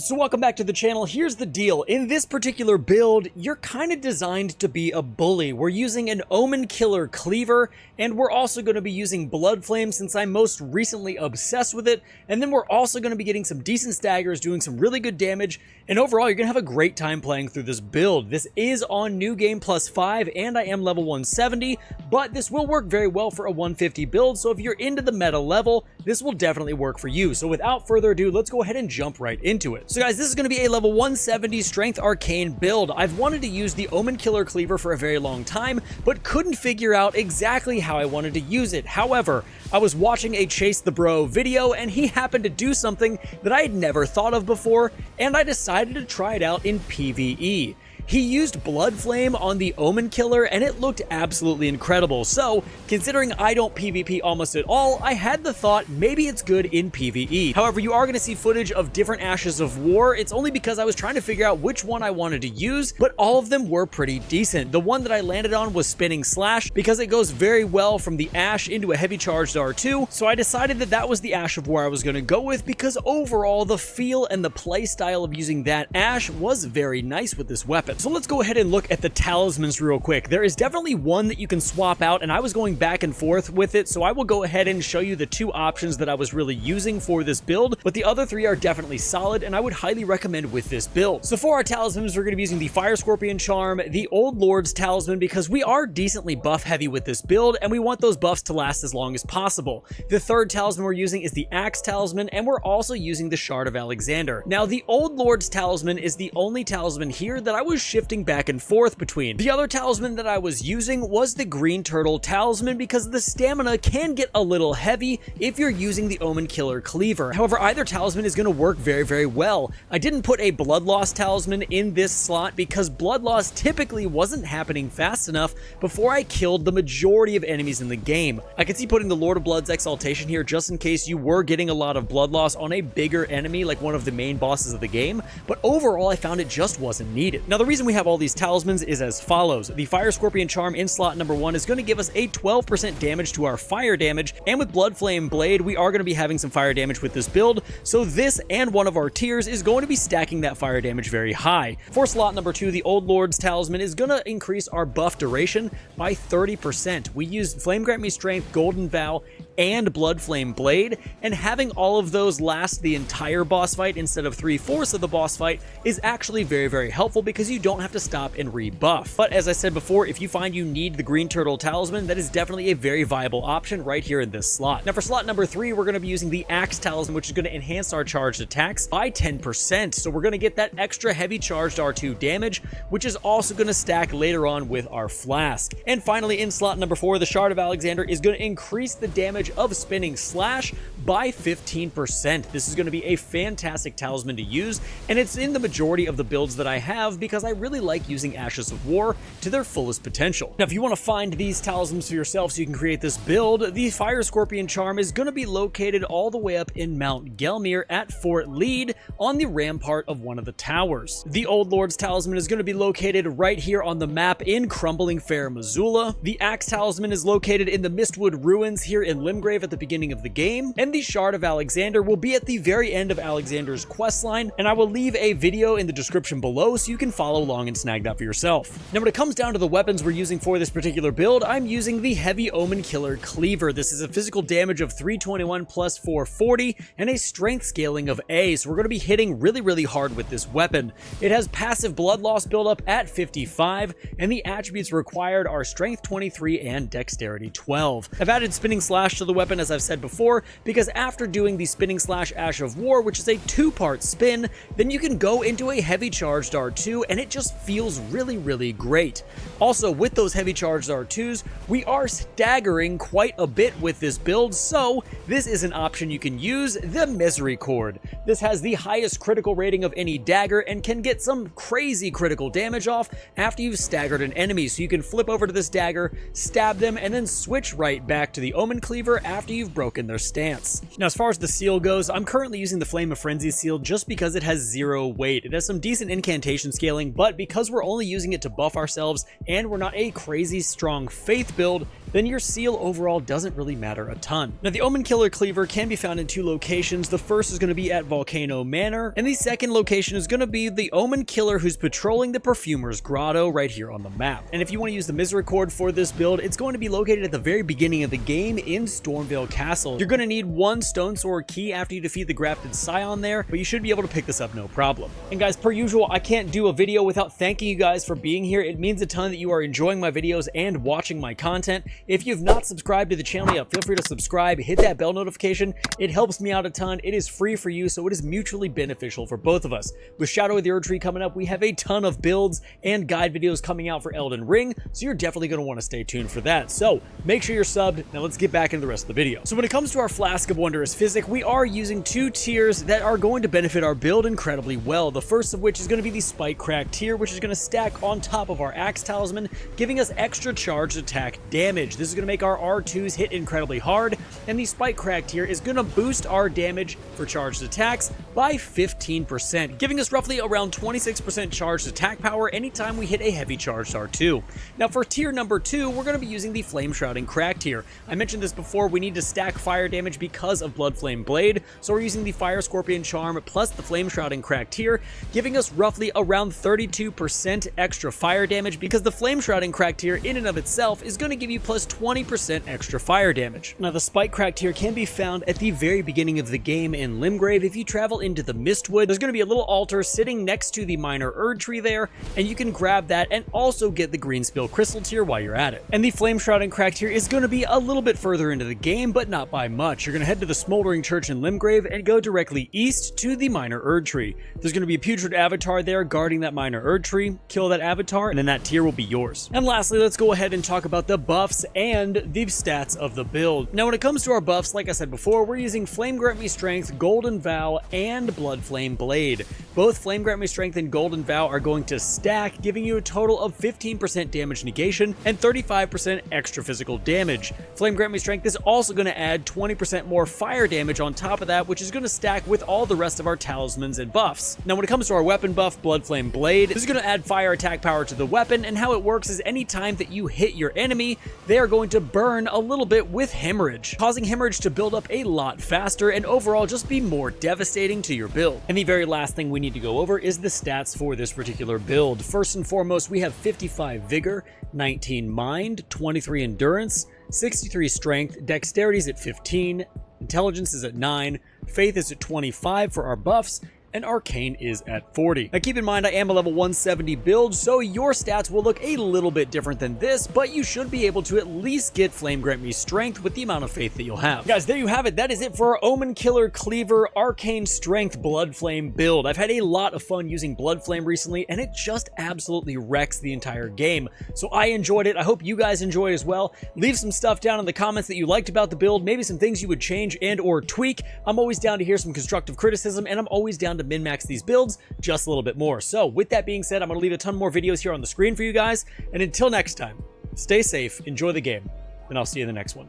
So welcome back to the channel. Here's the deal. In this particular build, you're kind of designed to be a bully. We're using an Omen Killer Cleaver, and we're also going to be using Bloodflame since I'm most recently obsessed with it. And then we're also going to be getting some decent staggers, doing some really good damage, and overall you're going to have a great time playing through this build. This is on New Game Plus 5, and I am level 170, but this will work very well for a 150 build, so if you're into the meta level, this will definitely work for you. So without further ado, let's go ahead and jump right into it. So guys, this is going to be a level 170 Strength Arcane build. I've wanted to use the Omen Killer Cleaver for a very long time, but couldn't figure out exactly how I wanted to use it. However, I was watching a Chase the Bro video, and he happened to do something that I had never thought of before, and I decided to try it out in PvE. He used Bloodflame on the Omen Killer, and it looked absolutely incredible. So, considering I don't PvP almost at all, I had the thought maybe it's good in PvE. However, you are going to see footage of different Ashes of War. It's only because I was trying to figure out which one I wanted to use, but all of them were pretty decent. The one that I landed on was Spinning Slash because it goes very well from the Ash into a heavy charged R2, so I decided that that was the Ash of War I was going to go with because overall the feel and the play style of using that Ash was very nice with this weapon. So let's go ahead and look at the Talismans real quick. There is definitely one that you can swap out, and I was going back and forth with it, so I will go ahead and show you the two options that I was really using for this build, but the other three are definitely solid, and I would highly recommend with this build. So for our Talismans, we're going to be using the Fire Scorpion Charm, the Old Lord's Talisman, because we are decently buff heavy with this build, and we want those buffs to last as long as possible. The third Talisman we're using is the Axe Talisman, and we're also using the Shard of Alexander. Now, the Old Lord's Talisman is the only talisman here that I was shifting back and forth between. The other talisman that I was using was the Green Turtle Talisman because the stamina can get a little heavy if you're using the Omen Killer Cleaver. However, either talisman is going to work very, very well. I didn't put a Blood Loss Talisman in this slot because blood loss typically wasn't happening fast enough before I killed the majority of enemies in the game. I could see putting the Lord of Blood's Exaltation here just in case you were getting a lot of blood loss on a bigger enemy like one of the main bosses of the game, but overall I found it just wasn't needed. Now, the reason we have all these talismans is as follows. The Fire Scorpion Charm in slot number 1 is going to give us a 12% damage to our fire damage, and with Bloodflame Blade, we are going to be having some fire damage with this build, so this and one of our tiers is going to be stacking that fire damage very high. For slot number 2, the Old Lord's Talisman is going to increase our buff duration by 30%. We used Flame Grant Me Strength, Golden Vow, and Bloodflame Blade, and having all of those last the entire boss fight instead of 3/4 of the boss fight is actually very, very helpful because you don't have to stop and rebuff. But as I said before, if you find you need the Green Turtle Talisman, that is definitely a very viable option right here in this slot. Now for slot number 3, we're going to be using the Axe Talisman, which is going to enhance our charged attacks by 10%, so we're going to get that extra heavy charged R2 damage, which is also going to stack later on with our Flask. And finally, in slot number 4, the Shard of Alexander is going to increase the damage of Spinning Slash by 15%. This is going to be a fantastic talisman to use, and it's in the majority of the builds that I have because I really like using Ashes of War to their fullest potential. Now, if you want to find these talismans for yourself so you can create this build, the Fire Scorpion Charm is going to be located all the way up in Mount Gelmir at Fort Lead on the rampart of one of the towers. The Old Lord's Talisman is going to be located right here on the map in Crumbling Fair, Missoula. The Axe Talisman is located in the Mistwood Ruins here in Limgrave at the beginning of the game, and the Shard of Alexander will be at the very end of Alexander's questline, and I will leave a video in the description below so you can follow along and snag that for yourself. Now, when it comes down to the weapons we're using for this particular build, I'm using the Heavy Omen Killer Cleaver. This is a physical damage of 321 plus 440 and a strength scaling of A, so we're going to be hitting really, really hard with this weapon. It has passive blood loss buildup at 55, and the attributes required are strength 23 and dexterity 12. I've added Spinning Slash to the weapon, as I've said before, because after doing the Spinning Slash Ash of War, which is a 2-part spin, then you can go into a heavy charged R2, and it just feels really, really great. Also, with those heavy charged R2s, we are staggering quite a bit with this build, so this is an option you can use, the Misery Cord. This has the highest critical rating of any dagger and can get some crazy critical damage off after you've staggered an enemy, so you can flip over to this dagger, stab them, and then switch right back to the Omen Cleaver after you've broken their stance. buffs. Now, as far as the seal goes, I'm currently using the Flame of Frenzy seal just because it has 0 weight. It has some decent incantation scaling, but because we're only using it to buff ourselves and we're not a crazy strong faith build, then your seal overall doesn't really matter a ton. Now, the Omen Killer Cleaver can be found in 2 locations. The first is going to be at Volcano Manor, and the second location is going to be the Omen Killer who's patrolling the Perfumer's Grotto right here on the map. And if you want to use the Misericord for this build, it's going to be located at the very beginning of the game in Stormvale Castle. You're going to need 1 Stone Sword key after you defeat the Grafted Scion there, but you should be able to pick this up no problem. And guys, per usual, I can't do a video without thanking you guys for being here. It means a ton that you are enjoying my videos and watching my content. If you've not subscribed to the channel yet, feel free to subscribe, hit that bell notification. It helps me out a ton. It is free for you, so it is mutually beneficial for both of us. With Shadow of the Erdtree coming up, we have a ton of builds and guide videos coming out for Elden Ring, so you're definitely going to want to stay tuned for that. So make sure you're subbed. Now let's get back into the rest of the video. So when it comes to our Flask of Wondrous Physic, we are using 2 tiers that are going to benefit our build incredibly well. The first of which is going to be the Spike Crack tier, which is going to stack on top of our Axe Talisman, giving us extra charged attack damage. This is going to make our R2s hit incredibly hard, and the Spike Crack tier is going to boost our damage for charged attacks by 15%, giving us roughly around 26% charged attack power anytime we hit a heavy charged R2. Now for tier number 2, we're going to be using the Flame Shrouding Crack tier. I mentioned this before, we need to stack fire damage because of Bloodflame Blade, so we're using the Fire Scorpion Charm plus the Flame Shrouding Crack tier, giving us roughly around 32% extra fire damage because the Flame Shrouding Crack tier in and of itself is going to give you plus 20% extra fire damage. Now, the Spike Crack tier can be found at the very beginning of the game in Limgrave. If you travel into the Mistwood, there's going to be a little altar sitting next to the Minor Erdtree there, and you can grab that and also get the Greenspill Crystal tier while you're at it. And the Flame Shrouding Crack tier is going to be a little bit further into the game, but not by much. You're going to head to the Smoldering Church in Limgrave and go directly east to the Minor Erdtree. There's going to be a Putrid Avatar there guarding that Minor Erdtree. Kill that Avatar, and then that tier will be yours. And lastly, let's go ahead and talk about the buffs and the stats of the build. Now, when it comes to our buffs, like I said before, we're using Flame Grant Me Strength, Golden Vow, and Bloodflame Blade. Both Flame Grant Me Strength and Golden Vow are going to stack, giving you a total of 15% damage negation and 35% extra physical damage. Flame Grant Me Strength is also going to add 20% more fire damage on top of that, which is going to stack with all the rest of our talismans and buffs. Now, when it comes to our weapon buff, Bloodflame Blade, this is going to add fire attack power to the weapon, and how it works is any time that you hit your enemy, they are going to burn a little bit with hemorrhage, causing hemorrhage to build up a lot faster and overall just be more devastating to your build. And the very last thing we need to go over is the stats for this particular build. First and foremost, we have 55 Vigor, 19 Mind, 23 Endurance, 63 Strength, Dexterity is at 15, Intelligence is at 9, Faith is at 25 for our buffs, and Arcane is at 40. Now keep in mind, I am a level 170 build, so your stats will look a little bit different than this, but you should be able to at least get Flame Grant Me Strength with the amount of faith that you'll have. Guys, there you have it. That is it for our Omen Killer Cleaver Arcane Strength Bloodflame build. I've had a lot of fun using Bloodflame recently, and it just absolutely wrecks the entire game. So I enjoyed it. I hope you guys enjoy as well. Leave some stuff down in the comments that you liked about the build, maybe some things you would change and or tweak. I'm always down to hear some constructive criticism, and I'm always down to min-max these builds just a little bit more. So with that being said, I'm going to leave a ton more videos here on the screen for you guys, and until next time, stay safe, enjoy the game, and I'll see you in the next one.